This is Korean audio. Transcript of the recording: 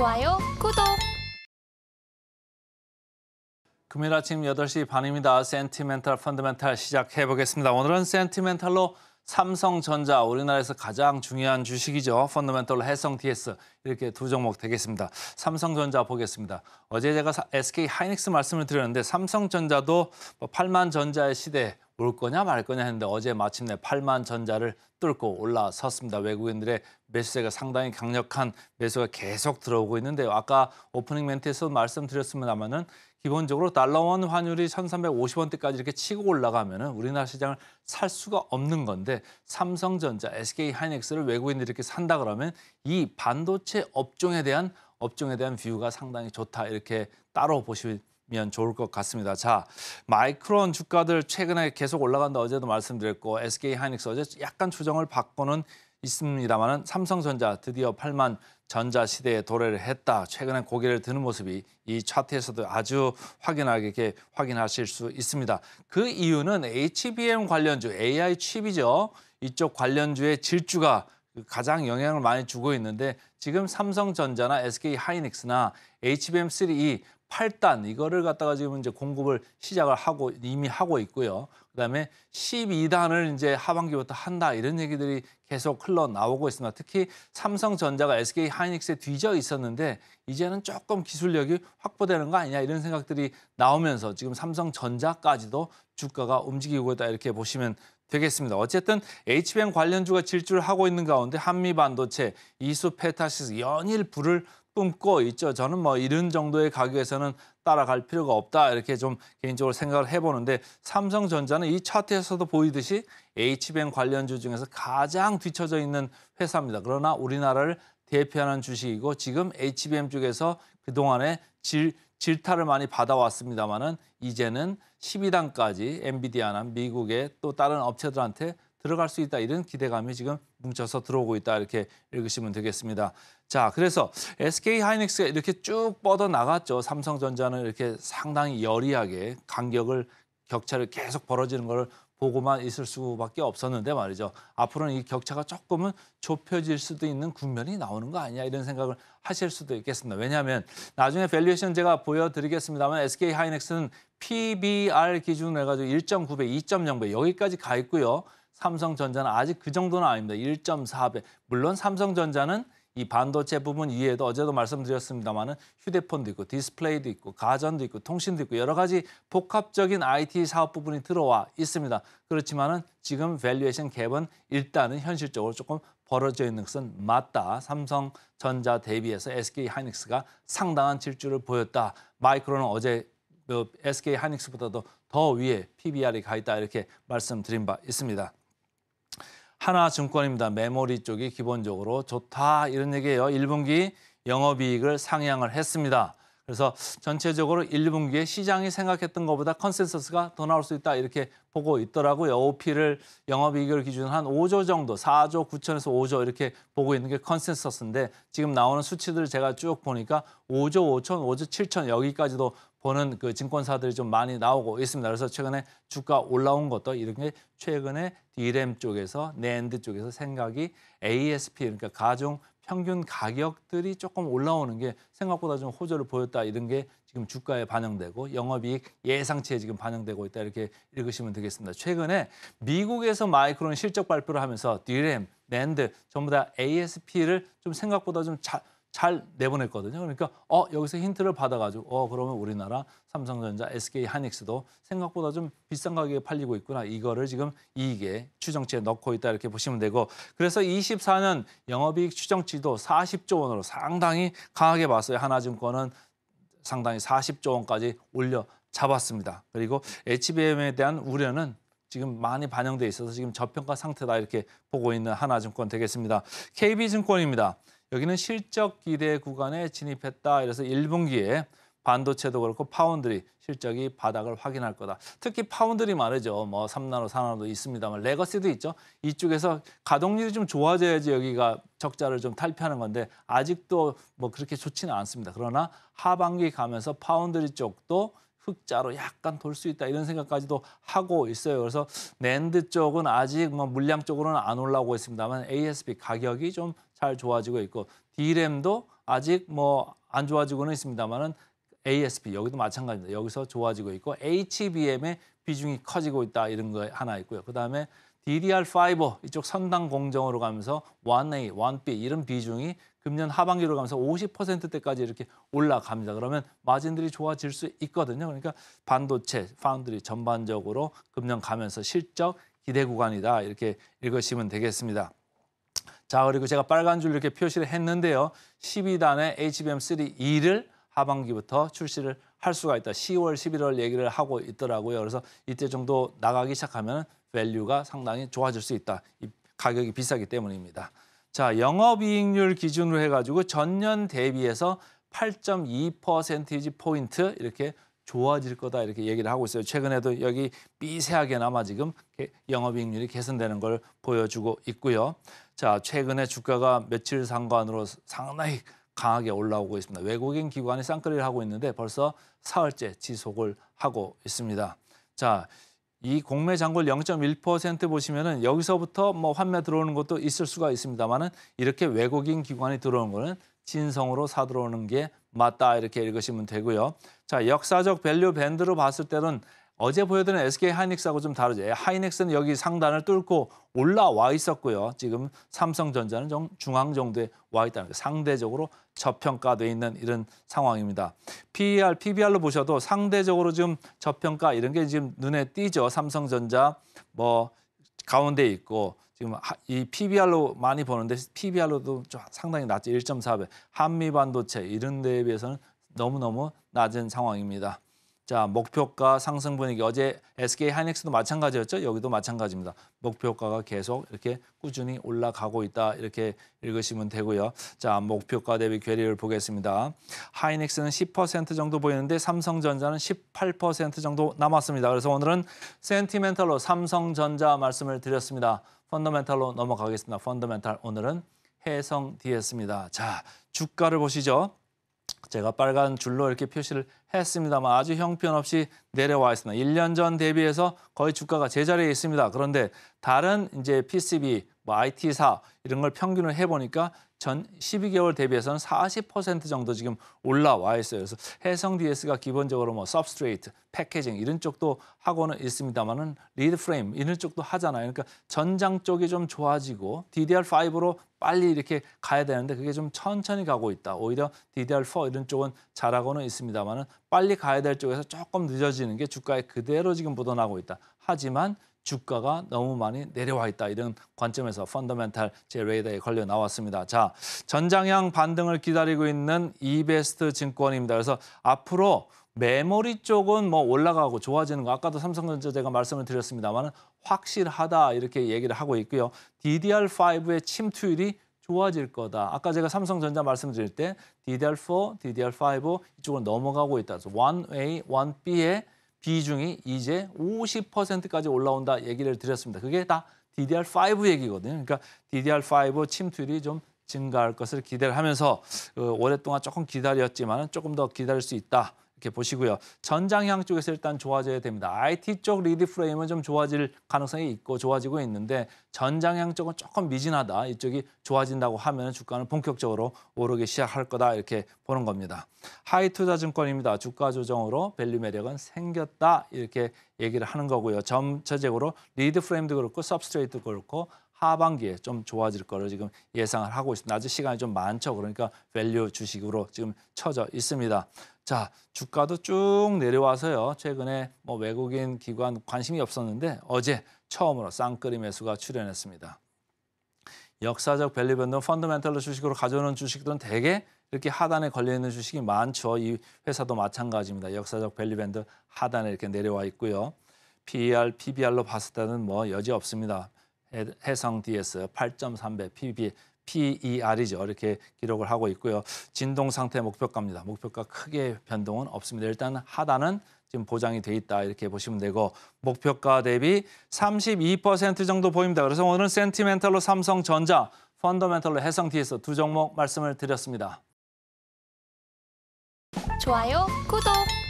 좋아요, 구독! 금요일 아침 8시 반입니다. 센티멘탈 펀더멘탈 시작해보겠습니다. 오늘은 센티멘탈로 삼성전자, 우리나라에서 가장 중요한 주식이죠. 펀더멘탈로 해성 DS 이렇게 두 종목 되겠습니다. 삼성전자 보겠습니다. 어제 제가 SK 하이닉스 말씀을 드렸는데 삼성전자도 8만 전자의 시대에 올 거냐 말 거냐 했는데 어제 마침내 8만 전자를 뚫고 올라섰습니다. 외국인들의 매수세가 상당히 강력한 매수가 계속 들어오고 있는데요. 아까 오프닝 멘트에서 말씀드렸습니다마는 기본적으로 달러원 환율이 1,350원대까지 이렇게 치고 올라가면은 우리나라 시장을 살 수가 없는 건데 삼성전자, SK 하이닉스를 외국인들이 이렇게 산다 그러면 이 반도체 업종에 대한 뷰가 상당히 좋다 이렇게 따로 보시면 좋을 것 같습니다. 자, 마이크론 주가들 최근에 계속 올라간다 어제도 말씀드렸고 SK 하이닉스 어제 약간 추정을 받고는 있습니다만은 삼성전자 드디어 8만 전자 시대에 도래를 했다. 최근에 고개를 드는 모습이 이 차트에서도 아주 확연하게 확인하실 수 있습니다. 그 이유는 HBM 관련주, AI 칩이죠. 이쪽 관련주의 질주가 가장 영향을 많이 주고 있는데 지금 삼성전자나 SK 하이닉스나 HBM3E 8단 이거를 갖다가 지금 이제 공급을 시작을 이미 하고 있고요. 그다음에 12단을 이제 하반기부터 한다 이런 얘기들이 계속 흘러나오고 있습니다. 특히 삼성전자가 SK 하이닉스에 뒤져 있었는데 이제는 조금 기술력이 확보되는 거 아니냐 이런 생각들이 나오면서 지금 삼성전자까지도 주가가 움직이고 있다 이렇게 보시면 되겠습니다. 어쨌든 HBM 관련주가 질주를 하고 있는 가운데 한미반도체, 이수페타시스 연일 불을 뿜고 있죠. 저는 뭐 이런 정도의 가격에서는 따라갈 필요가 없다 이렇게 좀 개인적으로 생각을 해보는데 삼성전자는 이 차트에서도 보이듯이 HBM 관련주 중에서 가장 뒤처져 있는 회사입니다. 그러나 우리나라를 대표하는 주식이고 지금 HBM 쪽에서 그동안에 질타를 많이 받아왔습니다마는 이제는 12단까지 엔비디아나 미국의 또 다른 업체들한테 들어갈 수 있다 이런 기대감이 지금 뭉쳐서 들어오고 있다 이렇게 읽으시면 되겠습니다. 자, 그래서 SK 하이닉스가 이렇게 쭉 뻗어 나갔죠. 삼성전자는 이렇게 상당히 여리하게 격차를 계속 벌어지는 걸 보고만 있을 수밖에 없었는데 말이죠. 앞으로는 이 격차가 조금은 좁혀질 수도 있는 국면이 나오는 거 아니냐 이런 생각을 하실 수도 있겠습니다. 왜냐하면 나중에 밸류에이션 제가 보여드리겠습니다만 SK 하이닉스는 PBR 기준으로 해가지고 1.9배, 2.0배 여기까지 가 있고요. 삼성전자는 아직 그 정도는 아닙니다. 1.4배. 물론 삼성전자는 이 반도체 부분 이외에도 어제도 말씀드렸습니다마는 휴대폰도 있고 디스플레이도 있고 가전도 있고 통신도 있고 여러 가지 복합적인 IT 사업 부분이 들어와 있습니다. 그렇지만은 지금 밸류에이션 갭은 일단은 현실적으로 조금 벌어져 있는 것은 맞다. 삼성전자 대비해서 SK 하이닉스가 상당한 질주를 보였다. 마이크론은 어제 SK 하이닉스보다도 더 위에 PBR이 가 있다 이렇게 말씀드린 바 있습니다. 하나증권입니다. 메모리 쪽이 기본적으로 좋다 이런 얘기예요. 1분기 영업이익을 상향을 했습니다. 그래서 전체적으로 1분기에 시장이 생각했던 것보다 컨센서스가 더 나올 수 있다 이렇게 보고 있더라고요. OP를 영업이익을 기준으로 한 5조 정도, 4조 9천에서 5조 이렇게 보고 있는 게 컨센서스인데 지금 나오는 수치들을 제가 쭉 보니까 5조 5천, 5조 7천 여기까지도 보는 그 증권사들이 좀 많이 나오고 있습니다. 그래서 최근에 주가 올라온 것도 이런 게 최근에 D램 쪽에서, 낸드 쪽에서 생각이 ASP, 그러니까 가중 평균 가격들이 조금 올라오는 게 생각보다 좀 호조를 보였다 이런 게 지금 주가에 반영되고 영업이익 예상치에 지금 반영되고 있다 이렇게 읽으시면 되겠습니다. 최근에 미국에서 마이크론 실적 발표를 하면서 D램, 낸드 전부 다 ASP를 좀 생각보다 좀 잘 내보냈거든요. 그러니까 여기서 힌트를 받아가지고 그러면 우리나라 삼성전자, SK 하이닉스도 생각보다 좀 비싼 가격에 팔리고 있구나. 이거를 지금 이익에 추정치에 넣고 있다 이렇게 보시면 되고 그래서 24년 영업이익 추정치도 40조 원으로 상당히 강하게 봤어요. 하나증권은 상당히 40조 원까지 올려 잡았습니다. 그리고 HBM에 대한 우려는 지금 많이 반영돼 있어서 지금 저평가 상태다 이렇게 보고 있는 하나증권 되겠습니다. KB증권입니다. 여기는 실적 기대 구간에 진입했다. 이래서 1분기에 반도체도 그렇고 파운드리 실적이 바닥을 확인할 거다. 특히 파운드리 말이죠. 뭐 3나노, 4나노도 있습니다만 레거시도 있죠. 이쪽에서 가동률이 좀 좋아져야지 여기가 적자를 좀 탈피하는 건데 아직도 뭐 그렇게 좋지는 않습니다. 그러나 하반기 가면서 파운드리 쪽도 흑자로 약간 돌 수 있다 이런 생각까지도 하고 있어요. 그래서 낸드 쪽은 아직 뭐 물량적으로는 안 올라오고 있습니다만 ASP 가격이 좀 잘 좋아지고 있고 D램도 아직 뭐 안 좋아지고는 있습니다만은 ASP 여기도 마찬가지입니다. 여기서 좋아지고 있고 HBM의 비중이 커지고 있다 이런 거 하나 있고요. 그다음에 DDR5 이쪽 선당 공정으로 가면서 1A, 1B 이런 비중이 금년 하반기로 가면서 50%대까지 이렇게 올라갑니다. 그러면 마진들이 좋아질 수 있거든요. 그러니까 반도체, 파운드리 전반적으로 금년 가면서 실적 기대 구간이다 이렇게 읽으시면 되겠습니다. 자, 그리고 제가 빨간 줄 이렇게 표시를 했는데요. 12단의 HBM3E를 하반기부터 출시를 할 수가 있다. 10월, 11월 얘기를 하고 있더라고요. 그래서 이때 정도 나가기 시작하면 밸류가 상당히 좋아질 수 있다. 이 가격이 비싸기 때문입니다. 자, 영업이익률 기준으로 해가지고 전년 대비해서 8.2%포인트 포인트 이렇게 좋아질 거다 이렇게 얘기를 하고 있어요. 최근에도 여기 미세하게나마 지금 영업이익률이 개선되는 걸 보여주고 있고요. 자, 최근에 주가가 며칠 상관으로 상당히 강하게 올라오고 있습니다. 외국인 기관이 쌍끌이를 하고 있는데 벌써 사흘째 지속을 하고 있습니다. 자, 이 공매 잔고율 0.1% 보시면은 여기서부터 뭐 환매 들어오는 것도 있을 수가 있습니다만은 이렇게 외국인 기관이 들어오는 거는 진성으로 사 들어오는 게 맞다 이렇게 읽으시면 되고요. 자, 역사적 밸류 밴드로 봤을 때는 어제 보여드린 SK 하이닉스하고 좀 다르죠. 하이닉스는 여기 상단을 뚫고 올라와 있었고요. 지금 삼성전자는 좀 중앙 정도에 와 있다는 게 상대적으로 저평가돼 있는 이런 상황입니다. PER, PBR로 보셔도 상대적으로 지금 저평가 이런 게 지금 눈에 띄죠. 삼성전자 뭐 가운데 있고 지금 이 PBR로 많이 보는데 PBR로도 좀 상당히 낮죠. 1.4배. 한미반도체 이런 데에 비해서는 너무너무 낮은 상황입니다. 자, 목표가 상승 분위기. 어제 SK 하이닉스도 마찬가지였죠. 여기도 마찬가지입니다. 목표가가 계속 이렇게 꾸준히 올라가고 있다. 이렇게 읽으시면 되고요. 자, 목표가 대비 괴리를 보겠습니다. 하이닉스는 10% 정도 보이는데 삼성전자는 18% 정도 남았습니다. 그래서 오늘은 센티멘털로 삼성전자 말씀을 드렸습니다. 펀더멘털로 넘어가겠습니다. 펀더멘털 오늘은 해성 DS입니다. 자, 주가를 보시죠. 제가 빨간 줄로 이렇게 표시를 했습니다만 아주 형편없이 내려와 있습니다. 1년 전 대비해서 거의 주가가 제자리에 있습니다. 그런데 다른 이제 PCB, 뭐 IT사 이런 걸 평균을 해보니까 전 12개월 대비해서는 40% 정도 지금 올라와 있어요. 그래서 해성 DS가 기본적으로 뭐 서브스트레이트, 패키징 이런 쪽도 하고는 있습니다만은 리드 프레임 이런 쪽도 하잖아요. 그러니까 전장 쪽이 좀 좋아지고 DDR5로 빨리 이렇게 가야 되는데 그게 좀 천천히 가고 있다. 오히려 DDR4 이런 쪽은 잘하고는 있습니다만은 빨리 가야 될 쪽에서 조금 늦어지는 게 주가에 그대로 지금 묻어나고 있다. 하지만 주가가 너무 많이 내려와 있다. 이런 관점에서 펀더멘탈 제 레이더에 걸려 나왔습니다. 자, 전장형 반등을 기다리고 있는 이베스트 증권입니다. 그래서 앞으로 메모리 쪽은 뭐 올라가고 좋아지는 거 아까도 삼성전자 제가 말씀을 드렸습니다만 확실하다 이렇게 얘기를 하고 있고요. DDR5의 침투율이 좋아질 거다. 아까 제가 삼성전자 말씀드릴 때 DDR4, DDR5 이쪽으로 넘어가고 있다. 그래서 1A, 1B의 비중이 이제 50%까지 올라온다 얘기를 드렸습니다. 그게 다 DDR5 얘기거든요. 그러니까 DDR5 침투율이 좀 증가할 것을 기대를 하면서 오랫동안 조금 기다렸지만 조금 더 기다릴 수 있다. 이렇게 보시고요. 전장형 쪽에서 일단 좋아져야 됩니다. IT 쪽 리드 프레임은 좀 좋아질 가능성이 있고 좋아지고 있는데 전장형 쪽은 조금 미진하다. 이쪽이 좋아진다고 하면 주가는 본격적으로 오르기 시작할 거다. 이렇게 보는 겁니다. 하이투자증권입니다. 주가 조정으로 밸류 매력은 생겼다. 이렇게 얘기를 하는 거고요. 전체적으로 리드 프레임도 그렇고 서브스트레이트도 그렇고 하반기에 좀 좋아질 거를 지금 예상을 하고 있습니다. 아직 시간이 좀 많죠. 그러니까 밸류 주식으로 지금 쳐져 있습니다. 자, 주가도 쭉 내려와서요. 최근에 뭐 외국인 기관 관심이 없었는데 어제 처음으로 쌍끌이 매수가 출현했습니다. 역사적 밸류 밴드 펀더멘털로 주식으로 가져오는 주식들은 대개 이렇게 하단에 걸려있는 주식이 많죠. 이 회사도 마찬가지입니다. 역사적 밸류 밴드 하단에 이렇게 내려와 있고요. PER, PBR로 봤을 때는 뭐 여지 없습니다. 해성 DS 8.3배, PER이죠. 이렇게 기록을 하고 있고요. 진동 상태 목표가입니다. 목표가 크게 변동은 없습니다. 일단 하단은 지금 보장이 돼 있다 이렇게 보시면 되고 목표가 대비 32% 정도 보입니다. 그래서 오늘은 센티멘털로 삼성전자, 펀더멘털로 해성 DS 두 종목 말씀을 드렸습니다. 좋아요, 구독!